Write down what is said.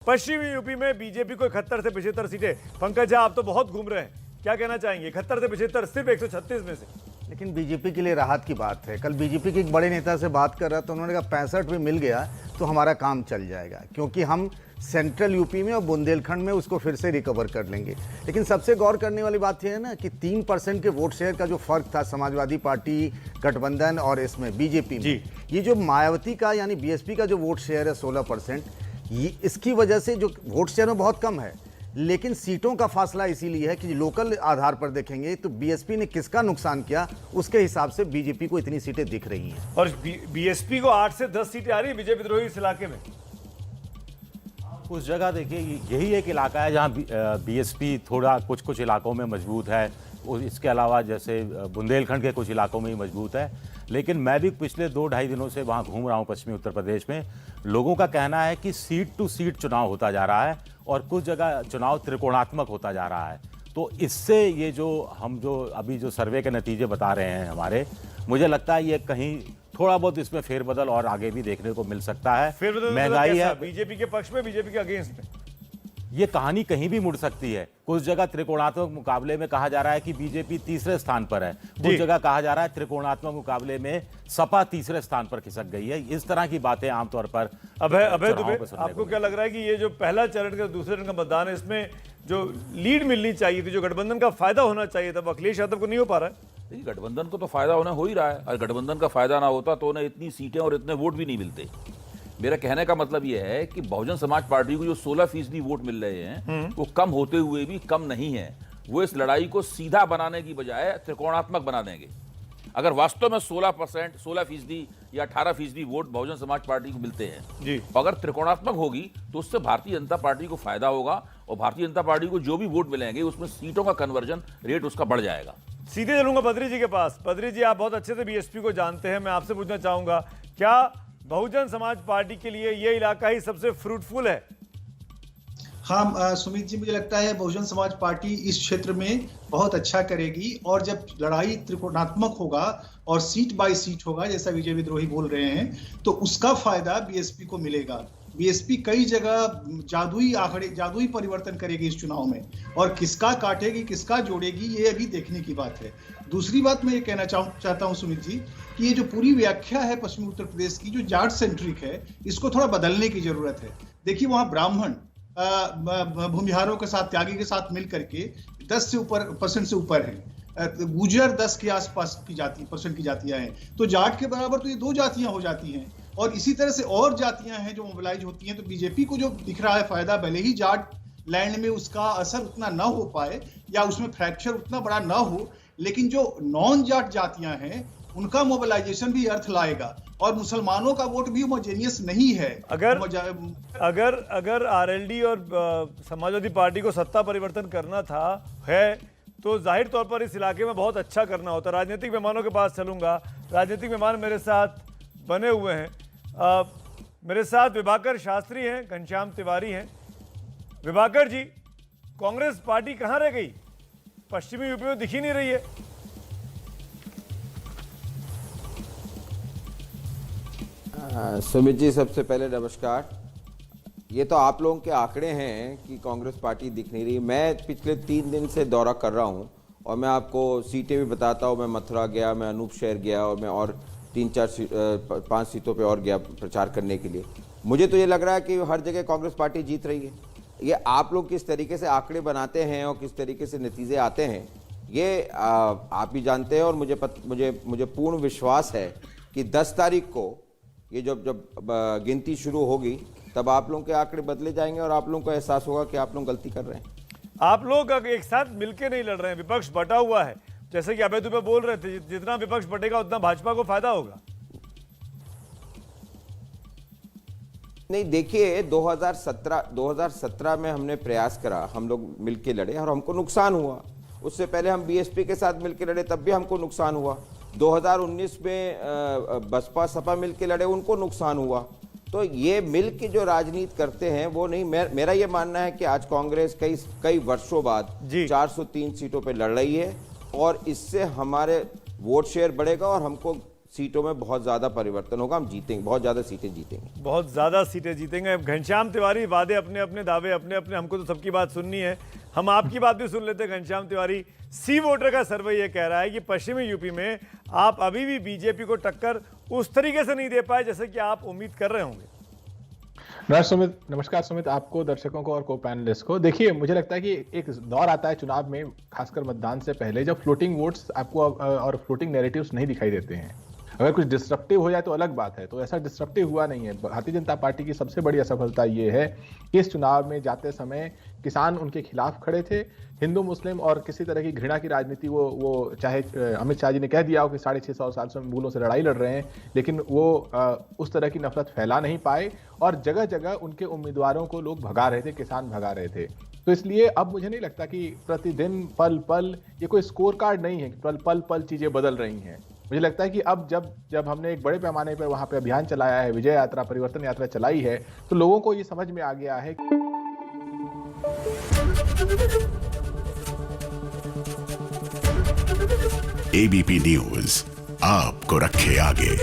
पश्चिमी यूपी में बीजेपी को 71 से 75 सीटें। पंकज झा, आप तो बहुत घूम रहे हैं, क्या कहना चाहेंगे? 71 से 75 सिर्फ 136 में से। लेकिन बीजेपी के लिए राहत की बात है। कल बीजेपी के एक बड़े नेता से बात कर रहा तो उन्होंने कहा 65 भी मिल गया तो हमारा काम चल जाएगा, क्योंकि हम सेंट्रल यूपी में और बुंदेलखंड में उसको फिर से रिकवर कर लेंगे। लेकिन सबसे गौर करने वाली बात यह है ना कि 3% के वोट शेयर का जो फर्क था समाजवादी पार्टी गठबंधन और इसमें बीजेपी में, ये जो मायावती का यानी बीएसपी का जो वोट शेयर है 16%, ये इसकी वजह से जो वोट शेयर में बहुत कम है, लेकिन सीटों का फासला इसीलिए है कि लोकल आधार पर देखेंगे तो बीएसपी ने किसका नुकसान किया उसके हिसाब से बीजेपी को इतनी सीटें दिख रही हैं। और बीएसपी को 8 से 10 सीटें आ रही है बीजेपी विद्रोही इस इलाके में। उस जगह देखिए यही एक इलाका है जहां बीएसपी थोड़ा कुछ इलाकों में मजबूत है, और इसके अलावा जैसे बुंदेलखंड के कुछ इलाकों में ही मजबूत है। लेकिन मैं भी पिछले 2-2.5 दिनों से वहां घूम रहा हूं पश्चिमी उत्तर प्रदेश में। लोगों का कहना है कि सीट टू सीट चुनाव होता जा रहा है और कुछ जगह चुनाव त्रिकोणात्मक होता जा रहा है। तो इससे ये जो हम जो अभी जो सर्वे के नतीजे बता रहे हैं हमारे, मुझे लगता है ये कहीं थोड़ा बहुत इसमें फेरबदल और आगे भी देखने को मिल सकता है। महंगाई है बीजेपी के पक्ष में, बीजेपी के अगेंस्ट में, ये कहानी कहीं भी मुड़ सकती है। कुछ जगह त्रिकोणात्मक मुकाबले में कहा जा रहा है कि बीजेपी तीसरे स्थान पर है, कुछ जगह कहा जा रहा है त्रिकोणात्मक मुकाबले में सपा तीसरे स्थान पर खिसक गई है। इस तरह की बातें आमतौर पर अभय दुबे, आपको क्या लग रहा है कि ये जो पहला चरण का दूसरे चरण का मतदान है, इसमें जो लीड मिलनी चाहिए थी, जो गठबंधन का फायदा होना चाहिए था, वो अखिलेश यादव को नहीं हो पा रहा है? गठबंधन को तो फायदा होना हो ही रहा है। अगर गठबंधन का फायदा ना होता तो उन्हें इतनी सीटें और इतने वोट भी नहीं मिलते। मेरा कहने का मतलब यह है कि बहुजन समाज पार्टी को जो 16% वोट मिल रहे हैं वो कम होते हुए भी कम नहीं है। वो इस लड़ाई को सीधा बनाने की बजाय त्रिकोणात्मक बना देंगे। अगर वास्तव में 16% या 18% वोट बहुजन समाज पार्टी को मिलते हैं जी, अगर त्रिकोणात्मक होगी तो उससे भारतीय जनता पार्टी को फायदा होगा, और भारतीय जनता पार्टी को जो भी वोट मिलेंगे उसमें सीटों का कन्वर्जन रेट उसका बढ़ जाएगा। सीधे चलूंगा पदरी जी के पास। पदरी जी, आप बहुत अच्छे से बीएसपी को जानते हैं, मैं आपसे पूछना चाहूंगा, क्या बहुजन समाज पार्टी के लिए ये इलाका ही सबसे फ्रूटफुल है? हाँ सुमित जी, मुझे लगता है बहुजन समाज पार्टी इस क्षेत्र में बहुत अच्छा करेगी, और जब लड़ाई त्रिकोणात्मक होगा और सीट बाय सीट होगा जैसा विजय विद्रोही बोल रहे हैं, तो उसका फायदा बीएसपी को मिलेगा। बीएसपी कई जगह जादुई परिवर्तन करेगी इस चुनाव में, और किसका काटेगी किसका जोड़ेगी ये अभी देखने की बात है। दूसरी बात मैं ये कहना चाहता हूं सुमित जी कि ये जो पूरी व्याख्या है पश्चिमी उत्तर प्रदेश की, जो जाट सेंट्रिक है, इसको थोड़ा बदलने की जरूरत है। देखिए वहां ब्राह्मण भूमिहारों के साथ, त्यागी के साथ मिलकर के 10% से ऊपर है। गुजर 10 के आसपास की परसेंट की जातियां हैं, तो जाट के बराबर तो ये 2 जातियां हो जाती हैं। और इसी तरह से और जातियां हैं जो मोबिलाइज होती हैं। तो बीजेपी को जो दिख रहा है फायदा, भले ही जाट लैंड में उसका असर उतना ना हो पाए या उसमें फ्रैक्चर उतना बड़ा ना हो, लेकिन जो नॉन जाट जातियां हैं उनका मोबिलाइजेशन भी अर्थ लाएगा। और मुसलमानों का वोट भी होमोजेनियस नहीं है। अगर आरएलडी और समाजवादी पार्टी को सत्ता परिवर्तन करना था है तो जाहिर तौर पर इस इलाके में बहुत अच्छा करना होता। राजनीतिक मेहमानों के पास चलूंगा। राजनीतिक मेहमान मेरे साथ बने हुए हैं। मेरे साथ विभाकर शास्त्री हैं, घनश्याम तिवारी हैं। विभाकर जी, कांग्रेस पार्टी कहां रह गई? पश्चिमी यूपी में दिख ही नहीं रही है। सुमित जी, सबसे पहले नमस्कार। ये तो आप लोगों के आंकड़े हैं कि कांग्रेस पार्टी दिख नहीं रही। मैं पिछले 3 दिन से दौरा कर रहा हूँ और मैं आपको सीटें भी बताता हूँ। मैं मथुरा गया, मैं अनूप शहर गया, और मैं और 3-4-5 सीटों पे और गया प्रचार करने के लिए। मुझे तो ये लग रहा है कि हर जगह कांग्रेस पार्टी जीत रही है। ये आप लोग किस तरीके से आंकड़े बनाते हैं और किस तरीके से नतीजे आते हैं ये आप ही जानते हैं। और मुझे पूर्ण विश्वास है कि 10 तारीख को ये जब गिनती शुरू होगी तब आप लोगों के आंकड़े बदले जाएंगे और आप लोगों को एहसास होगा कि आप लोग गलती कर रहे हैं। आप लोग एक साथ मिलकर नहीं लड़ रहे हैं, विपक्ष बटा हुआ है। जैसे कि अभय दुबे बोल रहे थे, जितना विपक्ष बटेगा उतना भाजपा को फायदा होगा। नहीं, देखिए 2017 में हमने प्रयास करा, हम लोग मिलके लड़े और हमको नुकसान हुआ। उससे पहले हम बीएसपी के साथ मिलके लड़े, तब भी हमको नुकसान हुआ। 2019 में बसपा सपा मिलके लड़े, उनको नुकसान हुआ। तो ये मिल के जो राजनीति करते हैं वो नहीं। मेरा ये मानना है कि आज कांग्रेस कई वर्षों बाद 403 सीटों पे लड़ रही है और इससे हमारे वोट शेयर बढ़ेगा और हमको सीटों में बहुत ज़्यादा परिवर्तन होगा, हम जीतेंगे, बहुत ज़्यादा सीटें जीतेंगे। बहुत ज़्यादा सीटें जीतेंगे। घनश्याम तिवारी, वादे अपने अपने, दावे अपने अपने, हमको तो सबकी बात सुननी है, हम आपकी बात भी सुन लेते हैं। घनश्याम तिवारी, सी वोटर का सर्वे ये कह रहा है कि पश्चिमी यूपी में आप अभी भी बीजेपी को टक्कर उस तरीके से नहीं दे पाए जैसे कि आप उम्मीद कर रहे होंगे। नमस्कार सुमित, आपको, दर्शकों को और को पैनलिस्ट को। देखिए, मुझे लगता है कि एक दौर आता है चुनाव में, खासकर मतदान से पहले, जब फ्लोटिंग वोट्स आपको और फ्लोटिंग नैरेटिव्स नहीं दिखाई देते हैं। अगर कुछ डिस्ट्रप्टिव हो जाए तो अलग बात है, तो ऐसा डिस्ट्रप्टिव हुआ नहीं है। भारतीय जनता पार्टी की सबसे बड़ी असफलता ये है कि इस चुनाव में जाते समय किसान उनके खिलाफ खड़े थे। हिंदू मुस्लिम और किसी तरह की घृणा की राजनीति वो चाहे अमित शाह जी ने कह दिया हो कि 650 साल से मूलों से लड़ाई लड़ रहे हैं, लेकिन वो उस तरह की नफरत फैला नहीं पाए और जगह जगह उनके उम्मीदवारों को लोग भगा रहे थे, किसान भगा रहे थे। तो इसलिए अब मुझे नहीं लगता कि प्रतिदिन पल पल ये कोई स्कोर कार्ड नहीं है कि पल पल चीजें बदल रही हैं। मुझे लगता है कि अब जब हमने एक बड़े पैमाने पर वहां पे अभियान चलाया है, विजय यात्रा, परिवर्तन यात्रा चलाई है, तो लोगों को ये समझ में आ गया है। एबीपी न्यूज आपको रखे आगे।